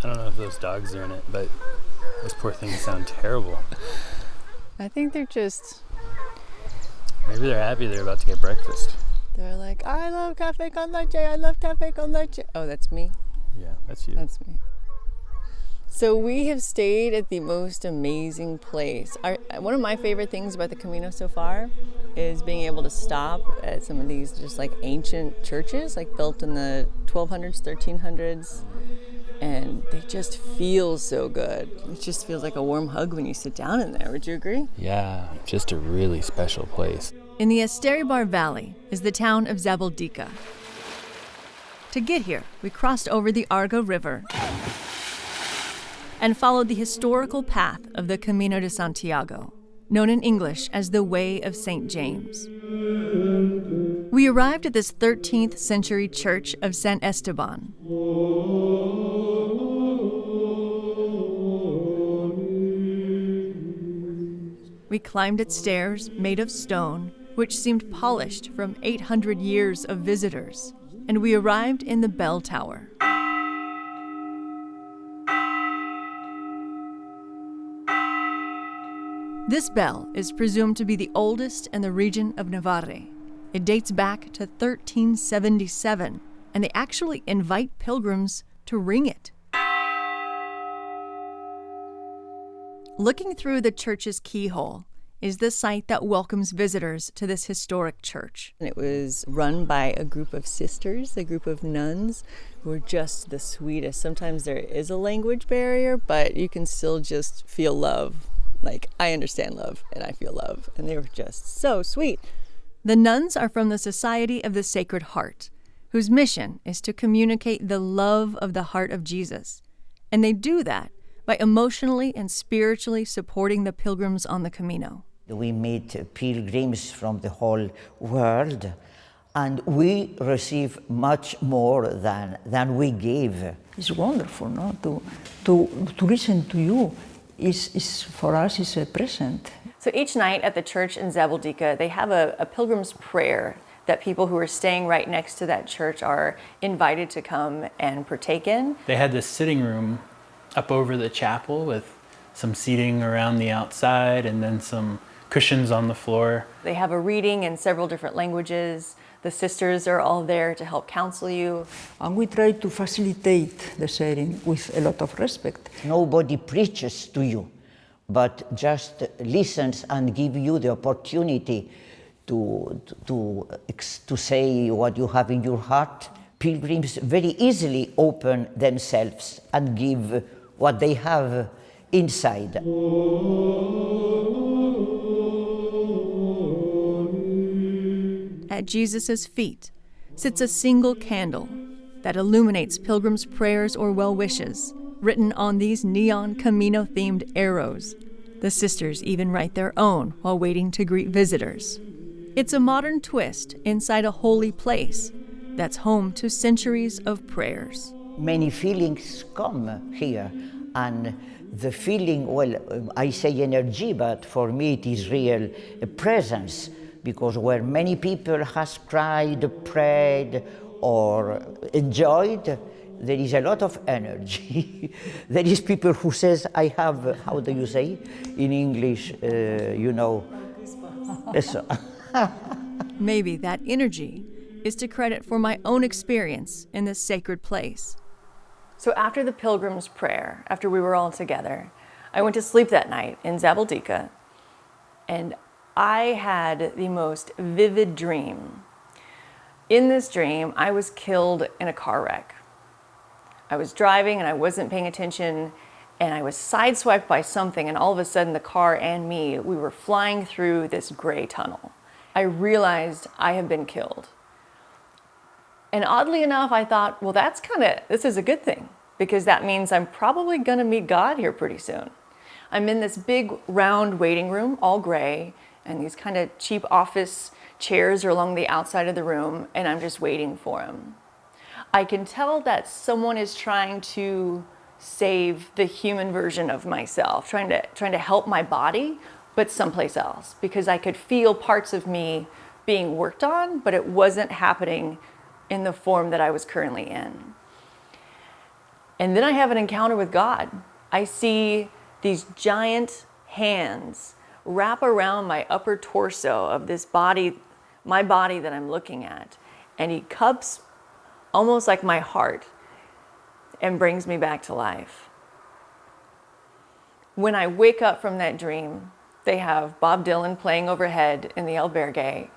I don't know if those dogs are in it, but those poor things sound terrible. I think they're just... Maybe they're happy they're about to get breakfast. They're like, I love café con leche, I love café con leche. Oh, that's me? Yeah, that's you. That's me. So we have stayed at the most amazing place. One of my favorite things about the Camino so far is being able to stop at some of these just like ancient churches, like built in the 1200s, 1300s. And they just feel so good. It just feels like a warm hug when you sit down in there. Would you agree? Yeah, just a really special place. In the Esteban Valley is the town of Zabaldika. To get here, we crossed over the Arga River and followed the historical path of the Camino de Santiago, known in English as the Way of St. James. We arrived at this 13th century Church of San Esteban. We climbed its stairs made of stone, which seemed polished from 800 years of visitors, and we arrived in the bell tower. This bell is presumed to be the oldest in the region of Navarre. It dates back to 1377, and they actually invite pilgrims to ring it. Looking through the church's keyhole is the site that welcomes visitors to this historic church. And it was run by a group of sisters, a group of nuns who are just the sweetest. Sometimes there is a language barrier, but you can still just feel love. Like, I understand love and I feel love. And they were just so sweet. The nuns are from the Society of the Sacred Heart, whose mission is to communicate the love of the heart of Jesus. And they do that by emotionally and spiritually supporting the pilgrims on the Camino. We meet pilgrims from the whole world, and we receive much more than we give. It's wonderful, no? To listen to you is for us is a present. So each night at the church in Zabaldika, they have a pilgrim's prayer that people who are staying right next to that church are invited to come and partake in. They had this sitting room up over the chapel with some seating around the outside and then some cushions on the floor. They have a reading in several different languages. The sisters are all there to help counsel you. And we try to facilitate the sharing with a lot of respect. Nobody preaches to you, but just listens and give you the opportunity to say what you have in your heart. Pilgrims very easily open themselves and give what they have inside. At Jesus' feet sits a single candle that illuminates pilgrims' prayers or well wishes, written on these neon Camino-themed arrows. The sisters even write their own while waiting to greet visitors. It's a modern twist inside a holy place that's home to centuries of prayers. Many feelings come here, and the feeling, well, I say energy, but for me it is real presence, because where many people has cried, prayed, or enjoyed, there is a lot of energy. There is people who says, I have, how do you say in English, Maybe that energy is to credit for my own experience in this sacred place. So after the pilgrim's prayer, after we were all together, I went to sleep that night in Zabaldika, and I had the most vivid dream. In this dream, I was killed in a car wreck. I was driving and I wasn't paying attention, and I was sideswiped by something, and all of a sudden the car and me, we were flying through this gray tunnel. I realized I have been killed. And oddly enough, I thought, well, this is a good thing, because that means I'm probably gonna meet God here pretty soon. I'm in this big round waiting room, all gray, and these kind of cheap office chairs are along the outside of the room, and I'm just waiting for him. I can tell that someone is trying to save the human version of myself, trying to help my body, but someplace else, because I could feel parts of me being worked on, but it wasn't happening in the form that I was currently in. And then I have an encounter with God. I see these giant hands wrap around my upper torso of this body, my body that I'm looking at. And he cups almost like my heart and brings me back to life. When I wake up from that dream, they have Bob Dylan playing overhead in the albergue.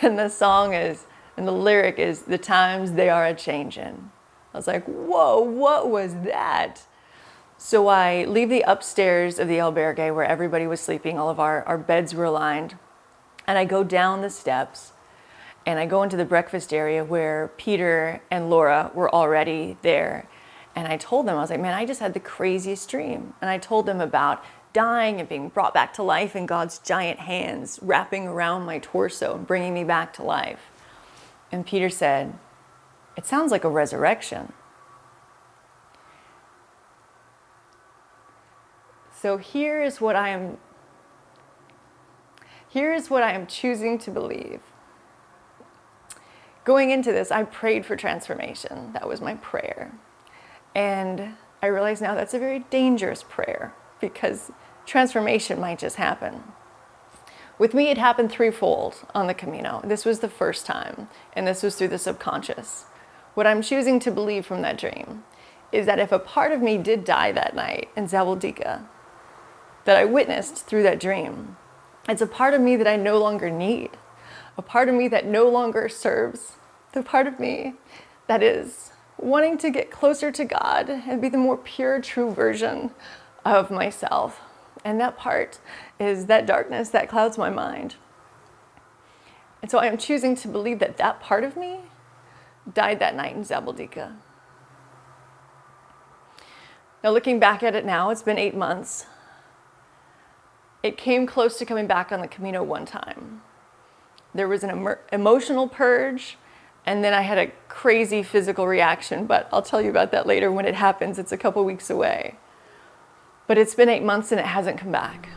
And the song is, and the lyric is, "The times they are a-changin'." I was like, whoa, what was that? So I leave the upstairs of the albergue where everybody was sleeping, all of our beds were aligned, and I go down the steps and I go into the breakfast area where Peter and Laura were already there. And I told them, I was like, man, I just had the craziest dream. And I told them about dying and being brought back to life and God's giant hands wrapping around my torso and bringing me back to life. And Peter said, "It sounds like a resurrection." So here is what I am choosing to believe. Going into this, I prayed for transformation. That was my prayer. And I realize now that's a very dangerous prayer because transformation might just happen. With me, it happened threefold on the Camino. This was the first time, and this was through the subconscious. What I'm choosing to believe from that dream is that if a part of me did die that night in Zabaldika, that I witnessed through that dream, it's a part of me that I no longer need, a part of me that no longer serves, the part of me that is wanting to get closer to God and be the more pure, true version of myself. And that part is that darkness that clouds my mind. And so I am choosing to believe that that part of me died that night in Zabaldika. Now looking back at it now, it's been 8 months. It came close to coming back on the Camino one time. There was an emotional purge, and then I had a crazy physical reaction, but I'll tell you about that later when it happens. It's a couple weeks away. But it's been 8 months and it hasn't come back.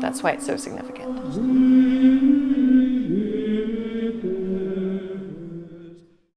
That's why it's so significant.